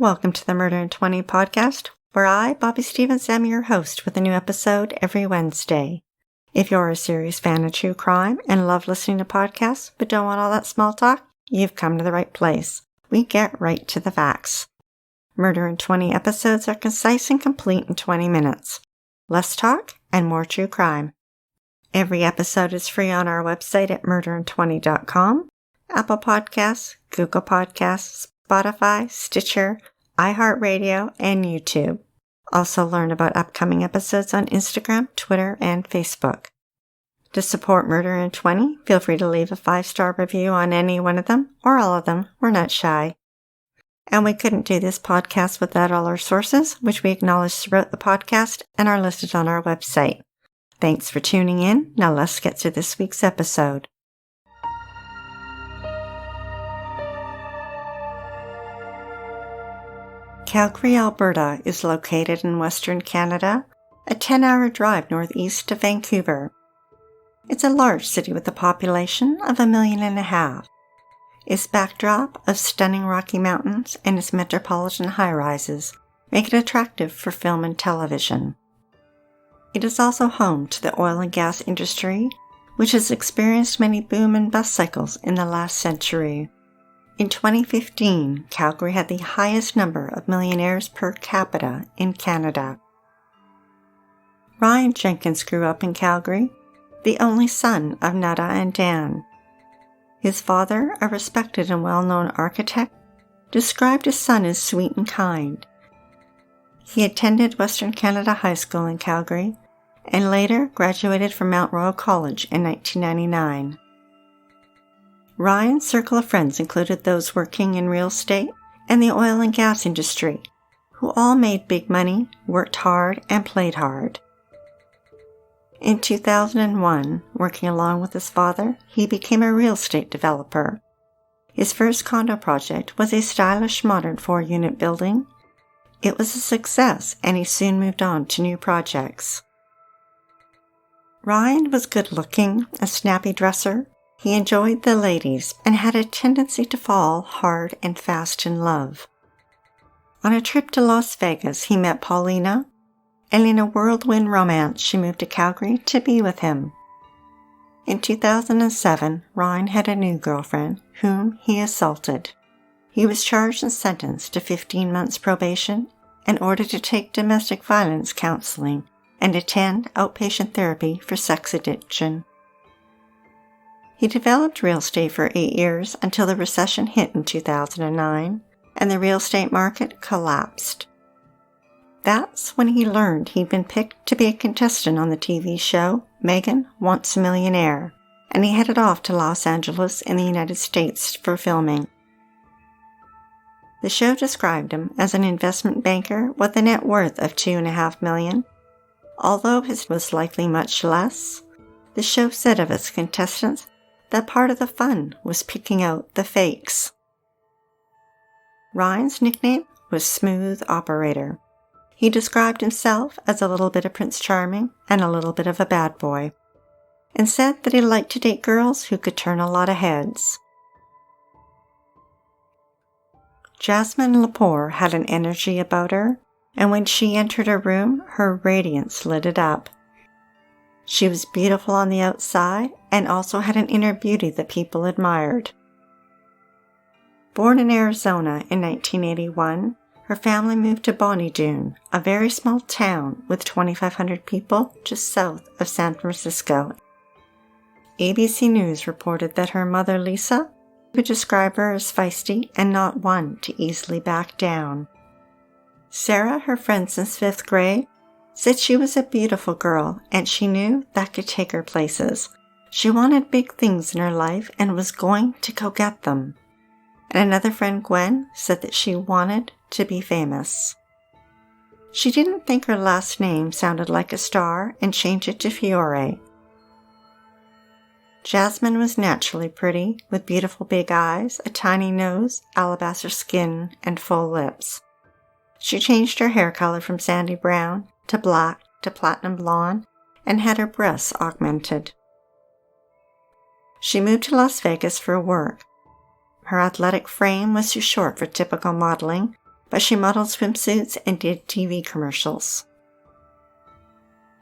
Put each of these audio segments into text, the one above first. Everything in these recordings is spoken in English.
Welcome to the Murder in 20 podcast, where I, Bobby Stevens, am your host with a new episode every Wednesday. If you're a serious fan of true crime and love listening to podcasts but don't want all that small talk, you've come to the right place. We get right to the facts. Murder in 20 episodes are concise and complete in 20 minutes. Less talk and more true crime. Every episode is free on our website at murderin20.com, Apple Podcasts, Google Podcasts, Spotify, Stitcher, iHeartRadio, and YouTube. Also learn about upcoming episodes on Instagram, Twitter, and Facebook. To support Murder in 20, feel free to leave a 5-star review on any one of them, or all of them. We're not shy. And we couldn't do this podcast without all our sources, which we acknowledge throughout the podcast and are listed on our website. Thanks for tuning in. Now let's get to this week's episode. Calgary, Alberta is located in Western Canada, a 10-hour drive northeast of Vancouver. It's a large city with a population of 1.5 million. Its backdrop of stunning Rocky Mountains and its metropolitan high-rises make it attractive for film and television. It is also home to the oil and gas industry, which has experienced many boom and bust cycles in the last century. In 2015, Calgary had the highest number of millionaires per capita in Canada. Ryan Jenkins grew up in Calgary, the only son of Nada and Dan. His father, a respected and well-known architect, described his son as sweet and kind. He attended Western Canada High School in Calgary and later graduated from Mount Royal College in 1999. Ryan's circle of friends included those working in real estate and the oil and gas industry, who all made big money, worked hard, and played hard. In 2001, working along with his father, he became a real estate developer. His first condo project was a stylish modern 4-unit building. It was a success, and he soon moved on to new projects. Ryan was good-looking, a snappy dresser. He enjoyed the ladies and had a tendency to fall hard and fast in love. On a trip to Las Vegas, he met Paulina, and in a whirlwind romance, she moved to Calgary to be with him. In 2007, Ryan had a new girlfriend, whom he assaulted. He was charged and sentenced to 15 months probation and ordered to take domestic violence counseling and attend outpatient therapy for sex addiction. He developed real estate for 8 years until the recession hit in 2009 and the real estate market collapsed. That's when he learned he'd been picked to be a contestant on the TV show Megan Wants a Millionaire, and he headed off to Los Angeles in the United States for filming. The show described him as an investment banker with a net worth of $2.5 million. Although his was likely much less, the show said of its contestants that part of the fun was picking out the fakes. Ryan's nickname was Smooth Operator. He described himself as a little bit of Prince Charming and a little bit of a bad boy, and said that he liked to date girls who could turn a lot of heads. Jasmine Lepore had an energy about her, and when she entered a room, her radiance lit it up. She was beautiful on the outside and also had an inner beauty that people admired. Born in Arizona in 1981, her family moved to Bonnie Doon, a very small town with 2,500 people just south of San Francisco. ABC News reported that her mother, Lisa, would describe her as feisty and not one to easily back down. Sarah, her friend since 5th grade, said she was a beautiful girl and she knew that could take her places. She wanted big things in her life and was going to go get them. And another friend, Gwen, said that she wanted to be famous. She didn't think her last name sounded like a star and changed it to Fiore. Jasmine was naturally pretty, with beautiful big eyes, a tiny nose, alabaster skin, and full lips. She changed her hair color from sandy brown to black to platinum blonde and had her breasts augmented. She moved to Las Vegas for work. Her athletic frame was too short for typical modeling, but she modeled swimsuits and did TV commercials.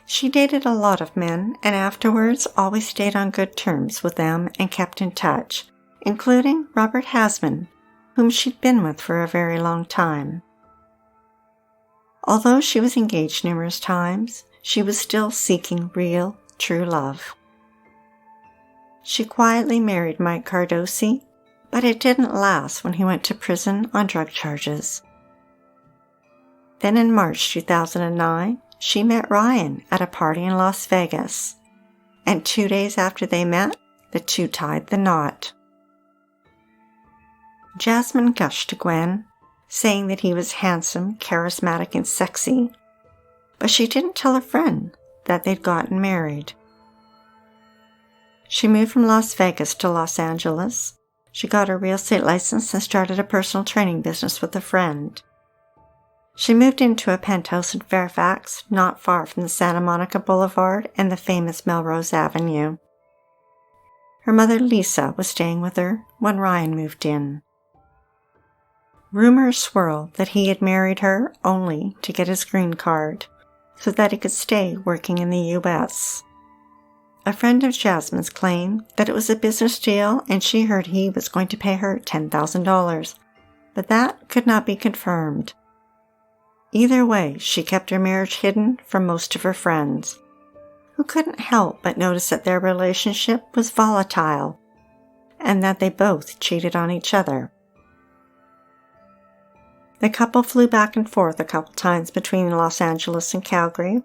She dated a lot of men and afterwards always stayed on good terms with them and kept in touch, including Robert Hasman, whom she'd been with for a very long time. Although she was engaged numerous times, she was still seeking real, true love. She quietly married Mike Cardosi, but it didn't last when he went to prison on drug charges. Then in March 2009, she met Ryan at a party in Las Vegas, and 2 days after they met, the two tied the knot. Jasmine gushed to Gwen, saying that he was handsome, charismatic, and sexy, but she didn't tell a friend that they'd gotten married. She moved from Las Vegas to Los Angeles. She got a real estate license and started a personal training business with a friend. She moved into a penthouse in Fairfax, not far from the Santa Monica Boulevard and the famous Melrose Avenue. Her mother Lisa was staying with her when Ryan moved in. Rumors swirled that he had married her only to get his green card, so that he could stay working in the U.S. A friend of Jasmine's claimed that it was a business deal and she heard he was going to pay her $10,000, but that could not be confirmed. Either way, she kept her marriage hidden from most of her friends, who couldn't help but notice that their relationship was volatile and that they both cheated on each other. The couple flew back and forth a couple times between Los Angeles and Calgary.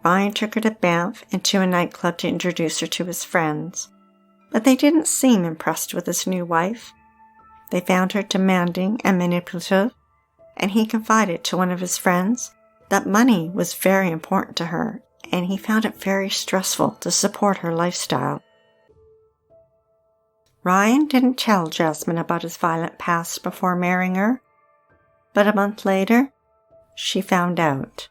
Ryan took her to Banff and to a nightclub to introduce her to his friends, but they didn't seem impressed with his new wife. They found her demanding and manipulative, and he confided to one of his friends that money was very important to her, and he found it very stressful to support her lifestyle. Ryan didn't tell Jasmine about his violent past before marrying her, but a month later, she found out.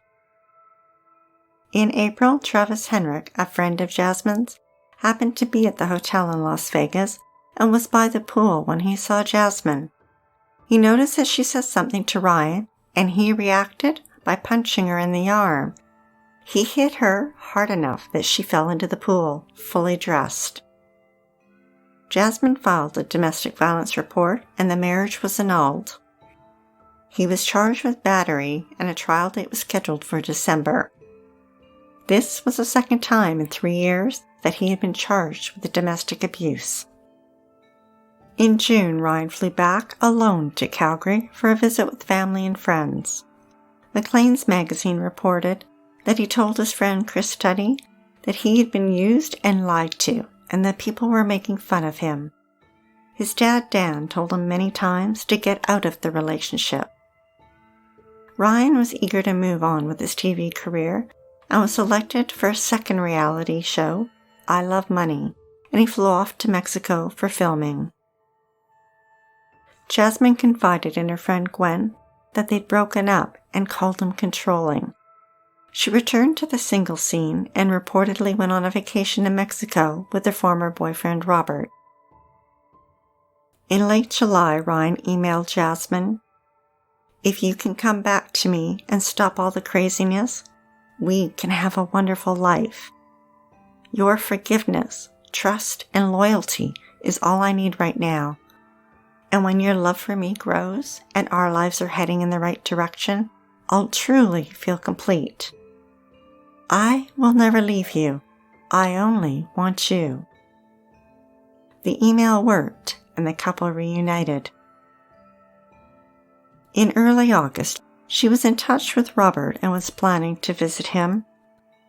In April, Travis Henrik, a friend of Jasmine's, happened to be at the hotel in Las Vegas and was by the pool when he saw Jasmine. He noticed that she said something to Ryan, and he reacted by punching her in the arm. He hit her hard enough that she fell into the pool, fully dressed. Jasmine filed a domestic violence report, and the marriage was annulled. He was charged with battery, and a trial date was scheduled for December. This was the second time in 3 years that he had been charged with domestic abuse. In June, Ryan flew back alone to Calgary for a visit with family and friends. Maclean's magazine reported that he told his friend Chris Tuddy that he had been used and lied to, and that people were making fun of him. His dad, Dan, told him many times to get out of the relationship. Ryan was eager to move on with his TV career and was selected for a second reality show, I Love Money, and he flew off to Mexico for filming. Jasmine confided in her friend Gwen that they'd broken up and called him controlling. She returned to the single scene and reportedly went on a vacation in Mexico with her former boyfriend Robert. In late July, Ryan emailed Jasmine, "If you can come back to me and stop all the craziness, we can have a wonderful life. Your forgiveness, trust, and loyalty is all I need right now. And when your love for me grows and our lives are heading in the right direction, I'll truly feel complete. I will never leave you. I only want you." The email worked, and the couple reunited. In early August, she was in touch with Robert and was planning to visit him.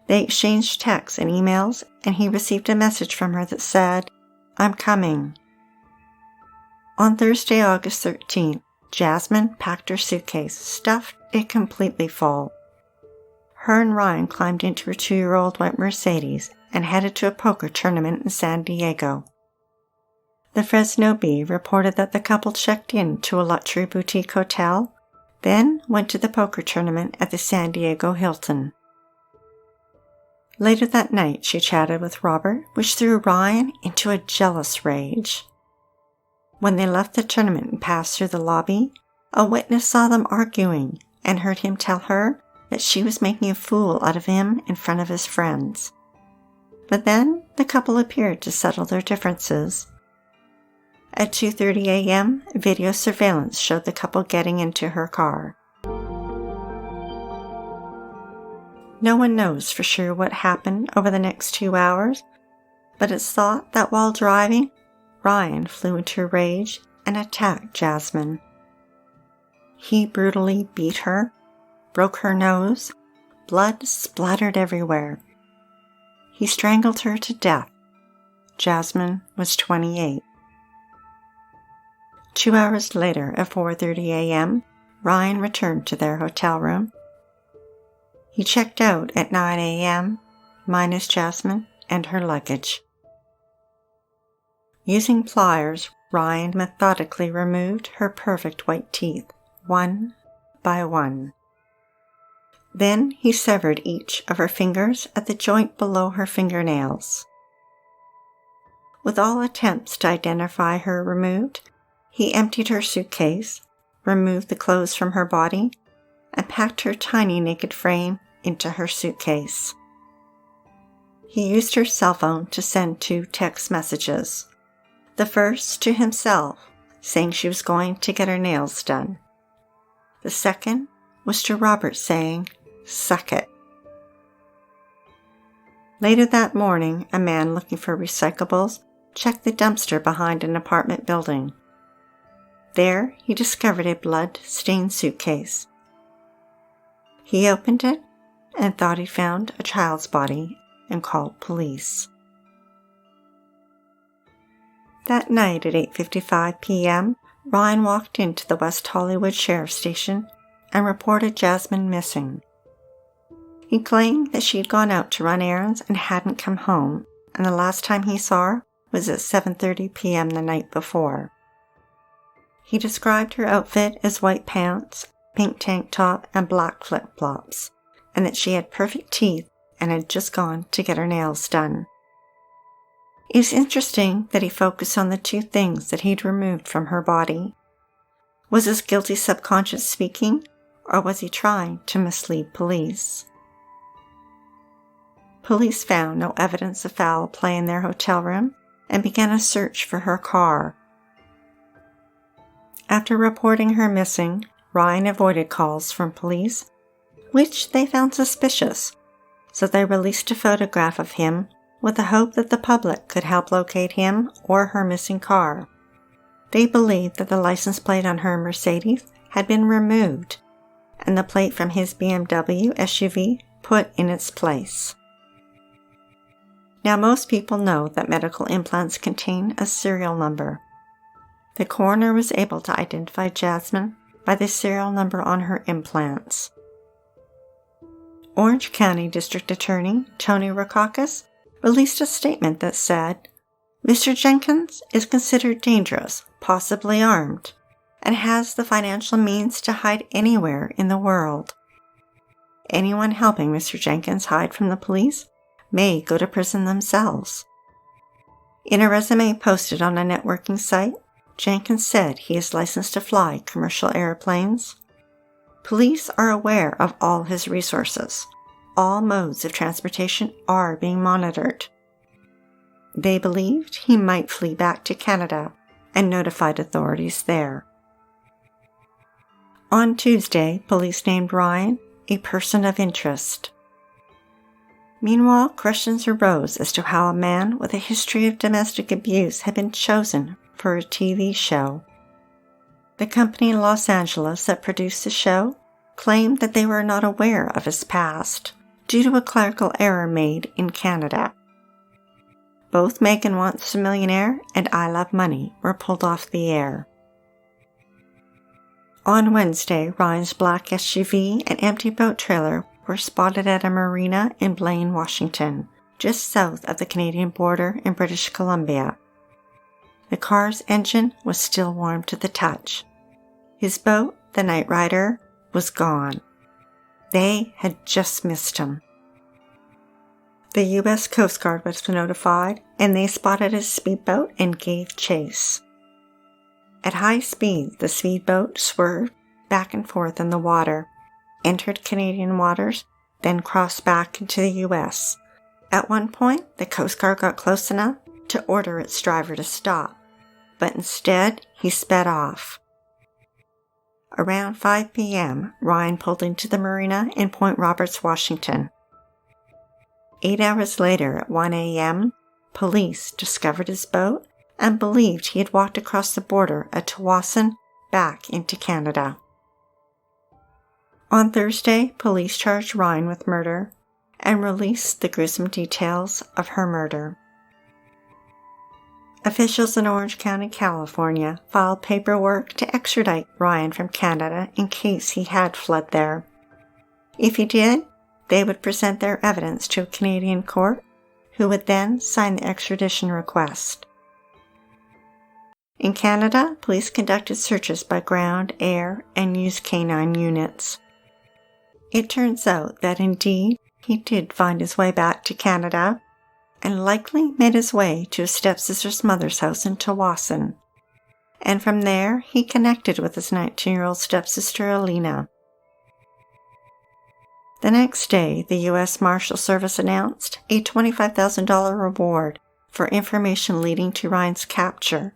They exchanged texts and emails, and he received a message from her that said, "I'm coming." On Thursday, August 13th, Jasmine packed her suitcase, stuffed it completely full. Her and Ryan climbed into her 2-year-old white Mercedes and headed to a poker tournament in San Diego. The Fresno Bee reported that the couple checked in to a luxury boutique hotel, then went to the poker tournament at the San Diego Hilton. Later that night, she chatted with Robert, which threw Ryan into a jealous rage. When they left the tournament and passed through the lobby, A witness saw them arguing and heard him tell her that she was making a fool out of him in front of his friends. But then the couple appeared to settle their differences. At 2:30 a.m., video surveillance showed the couple getting into her car. No one knows for sure what happened over the next 2 hours, but it's thought that while driving, Ryan flew into a rage and attacked Jasmine. He brutally beat her, broke her nose, blood splattered everywhere. He strangled her to death. Jasmine was 28. 2 hours later, at 4:30 a.m., Ryan returned to their hotel room. He checked out at 9 a.m., minus Jasmine and her luggage. Using pliers, Ryan methodically removed her perfect white teeth, one by one. Then he severed each of her fingers at the joint below her fingernails. With all attempts to identify her removed, he emptied her suitcase, removed the clothes from her body, and packed her tiny naked frame into her suitcase. He used her cell phone to send 2 text messages. The first to himself, saying she was going to get her nails done. The second was to Robert saying, "Suck it." Later that morning, a man looking for recyclables checked the dumpster behind an apartment building. There, he discovered a blood-stained suitcase. He opened it and thought he found a child's body and called police. That night at 8:55 p.m., Ryan walked into the West Hollywood Sheriff's Station and reported Jasmine missing. He claimed that she had gone out to run errands and hadn't come home, and the last time he saw her was at 7:30 p.m. the night before. He described her outfit as white pants, pink tank top, and black flip-flops, and that she had perfect teeth and had just gone to get her nails done. It's interesting that he focused on the 2 things that he'd removed from her body. Was his guilty subconscious speaking, or was he trying to mislead police? Police found no evidence of foul play in their hotel room and began a search for her car. After reporting her missing, Ryan avoided calls from police, which they found suspicious, so they released a photograph of him with the hope that the public could help locate him or her missing car. They believed that the license plate on her Mercedes had been removed and the plate from his BMW SUV put in its place. Now, most people know that medical implants contain a serial number. The coroner was able to identify Jasmine by the serial number on her implants. Orange County District Attorney Tony Rackauckus released a statement that said, "Mr. Jenkins is considered dangerous, possibly armed, and has the financial means to hide anywhere in the world. Anyone helping Mr. Jenkins hide from the police may go to prison themselves." In a resume posted on a networking site, Jenkins said he is licensed to fly commercial airplanes. Police are aware of all his resources. All modes of transportation are being monitored. They believed he might flee back to Canada and notified authorities there. On Tuesday, police named Ryan a person of interest. Meanwhile, questions arose as to how a man with a history of domestic abuse had been chosen for a TV show. The company in Los Angeles that produced the show claimed that they were not aware of his past due to a clerical error made in Canada. Both Megan Wants a Millionaire and I Love Money were pulled off the air. On Wednesday, Ryan's black SUV and empty boat trailer were spotted at a marina in Blaine, Washington, just south of the Canadian border in British Columbia. The car's engine was still warm to the touch. His boat, the Night Rider, was gone. They had just missed him. The U.S. Coast Guard was notified, and they spotted his speedboat and gave chase. At high speed, the speedboat swerved back and forth in the water, entered Canadian waters, then crossed back into the U.S. At one point, the Coast Guard got close enough to order its driver to stop, but instead he sped off. Around 5 p.m., Ryan pulled into the marina in Point Roberts, Washington. 8 hours later, at 1 a.m., police discovered his boat and believed he had walked across the border at Tawasin back into Canada. On Thursday, police charged Ryan with murder and released the gruesome details of her murder. Officials in Orange County, California, filed paperwork to extradite Ryan from Canada in case he had fled there. If he did, they would present their evidence to a Canadian court, who would then sign the extradition request. In Canada, police conducted searches by ground, air, and used canine units. It turns out that indeed he did find his way back to Canada and likely made his way to his stepsister's mother's house in Tawasin. And from there, he connected with his 19-year-old stepsister Alina. The next day, the U.S. Marshal Service announced a $25,000 reward for information leading to Ryan's capture,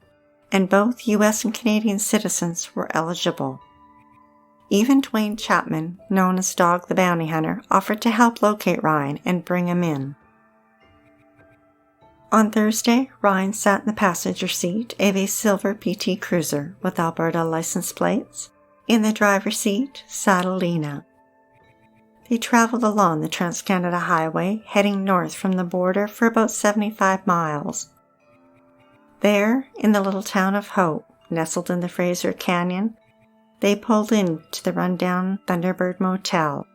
and both U.S. and Canadian citizens were eligible. Even Dwayne Chapman, known as Dog the Bounty Hunter, offered to help locate Ryan and bring him in. On Thursday, Ryan sat in the passenger seat of a silver PT Cruiser with Alberta license plates. In the driver's seat sat Alina. They traveled along the Trans-Canada Highway, heading north from the border for about 75 miles. There, in the little town of Hope, nestled in the Fraser Canyon, they pulled into the rundown Thunderbird Motel.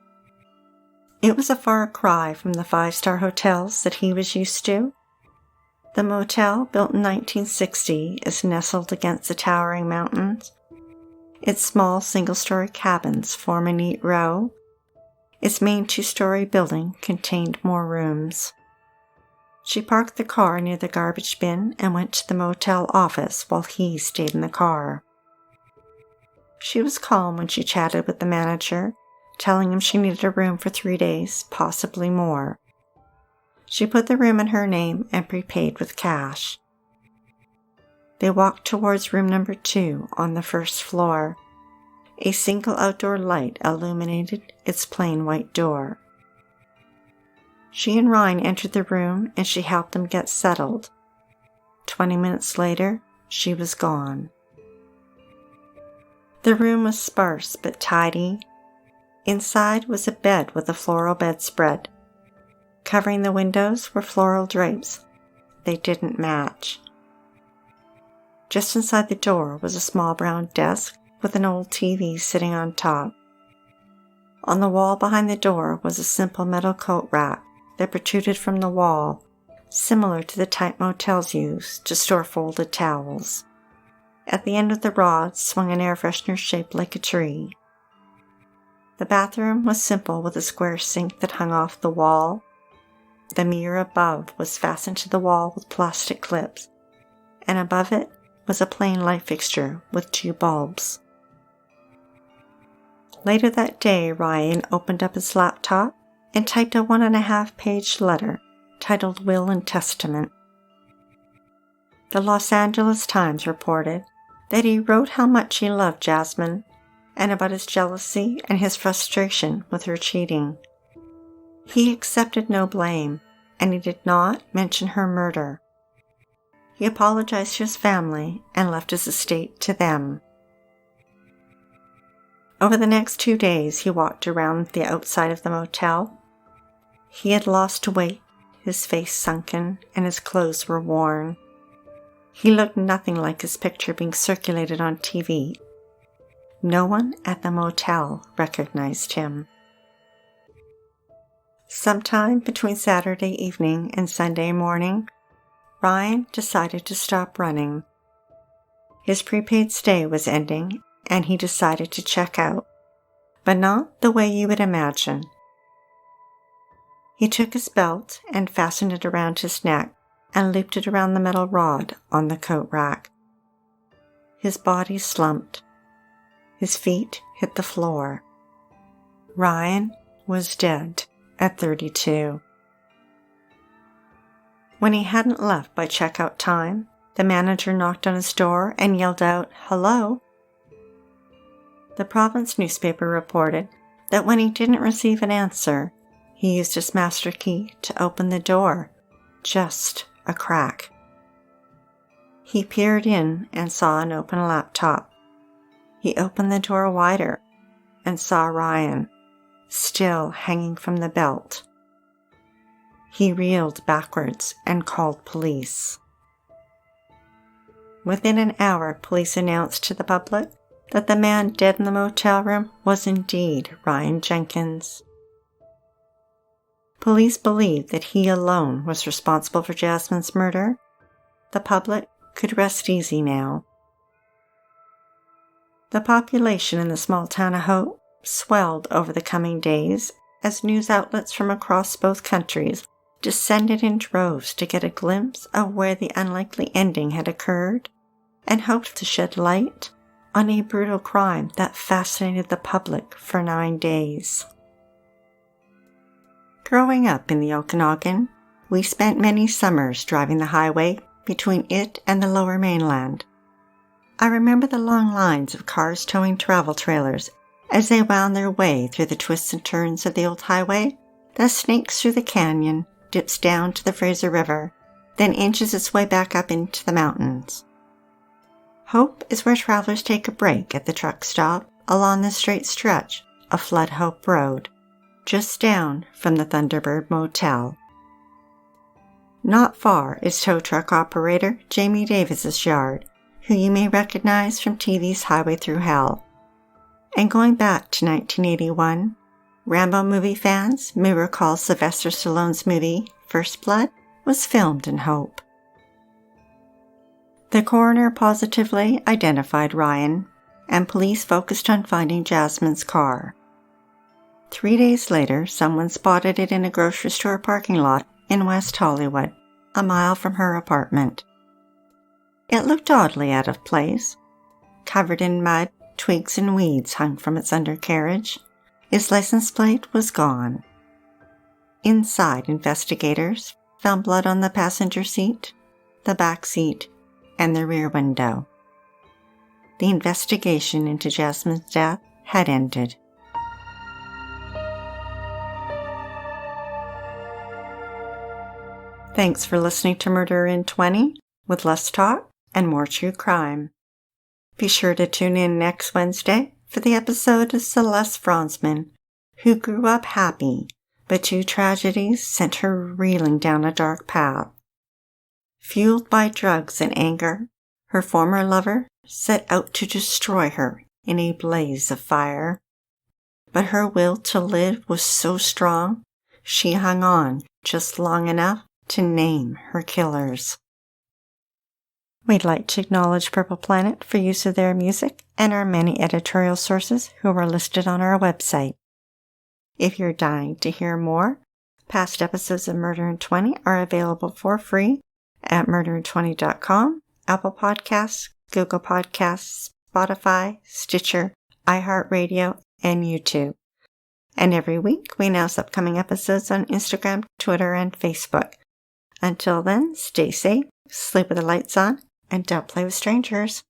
It was a far cry from the five-star hotels that he was used to. The motel, built in 1960, is nestled against the towering mountains. Its small single-story cabins form a neat row. Its main two-story building contained more rooms. She parked the car near the garbage bin and went to the motel office while he stayed in the car. She was calm when she chatted with the manager, telling him she needed a room for 3 days, possibly more. She put the room in her name and prepaid with cash. They walked towards room number 2 on the first floor. A single outdoor light illuminated its plain white door. She and Ryan entered the room and she helped them get settled. 20 minutes later, she was gone. The room was sparse but tidy. Inside was a bed with a floral bedspread. Covering the windows were floral drapes. They didn't match. Just inside the door was a small brown desk with an old TV sitting on top. On the wall behind the door was a simple metal coat rack that protruded from the wall, similar to the type motels use to store folded towels. At the end of the rod swung an air freshener shaped like a tree. The bathroom was simple with a square sink that hung off the wall. The mirror above was fastened to the wall with plastic clips, and above it was a plain light fixture with 2 bulbs. Later that day, Ryan opened up his laptop and typed a 1.5-page letter titled Will and Testament. The Los Angeles Times reported that he wrote how much he loved Jasmine and about his jealousy and his frustration with her cheating. He accepted no blame, and he did not mention her murder. He apologized to his family and left his estate to them. Over the next 2 days, he walked around the outside of the motel. He had lost weight, his face sunken, and his clothes were worn. He looked nothing like his picture being circulated on TV. No one at the motel recognized him. Sometime between Saturday evening and Sunday morning, Ryan decided to stop running. His prepaid stay was ending, and he decided to check out, but not the way you would imagine. He took his belt and fastened it around his neck and looped it around the metal rod on the coat rack. His body slumped. his feet hit the floor. Ryan was dead at 32. When he hadn't left by checkout time, the manager knocked on his door and yelled out, "Hello?" The province newspaper reported that when he didn't receive an answer, he used his master key to open the door, just a crack. He peered in and saw an open laptop. He opened the door wider and saw Ryan, still hanging from the belt. He reeled backwards and called police. Within an hour, police announced to the public that the man dead in the motel room was indeed Ryan Jenkins. Police believed that he alone was responsible for Jasmine's murder. The public could rest easy now. The population in the small town of Hope swelled over the coming days as news outlets from across both countries descended in droves to get a glimpse of where the unlikely ending had occurred and hoped to shed light on a brutal crime that fascinated the public for 9 days. Growing up in the Okanagan, we spent many summers driving the highway between it and the lower mainland. I remember the long lines of cars towing travel trailers as they wound their way through the twists and turns of the old highway that snakes through the canyon, dips down to the Fraser River, then inches its way back up into the mountains. Hope is where travelers take a break at the truck stop along the straight stretch of Flood Hope Road, just down from the Thunderbird Motel. Not far is tow truck operator Jamie Davis's yard, who you may recognize from TV's Highway Through Hell. And going back to 1981, Rambo movie fans may recall Sylvester Stallone's movie First Blood was filmed in Hope. The coroner positively identified Ryan, and police focused on finding Jasmine's car. 3 days later, someone spotted it in a grocery store parking lot in West Hollywood, a mile from her apartment. It looked oddly out of place. Covered in mud, twigs and weeds hung from its undercarriage. Its license plate was gone. Inside, investigators found blood on the passenger seat, the back seat, and the rear window. The investigation into Jasmine's death had ended. Thanks for listening to Murder in 20 with less talk and more true crime. Be sure to tune in next Wednesday for the episode of Celeste Franzman, who grew up happy, but 2 tragedies sent her reeling down a dark path. Fueled by drugs and anger, her former lover set out to destroy her in a blaze of fire. But her will to live was so strong, she hung on just long enough to name her killers. We'd like to acknowledge Purple Planet for use of their music and our many editorial sources who are listed on our website. If you're dying to hear more, past episodes of Murder in 20 are available for free at murderin20.com, Apple Podcasts, Google Podcasts, Spotify, Stitcher, iHeartRadio, and YouTube. And every week we announce upcoming episodes on Instagram, Twitter, and Facebook. Until then, stay safe, sleep with the lights on, and don't play with strangers.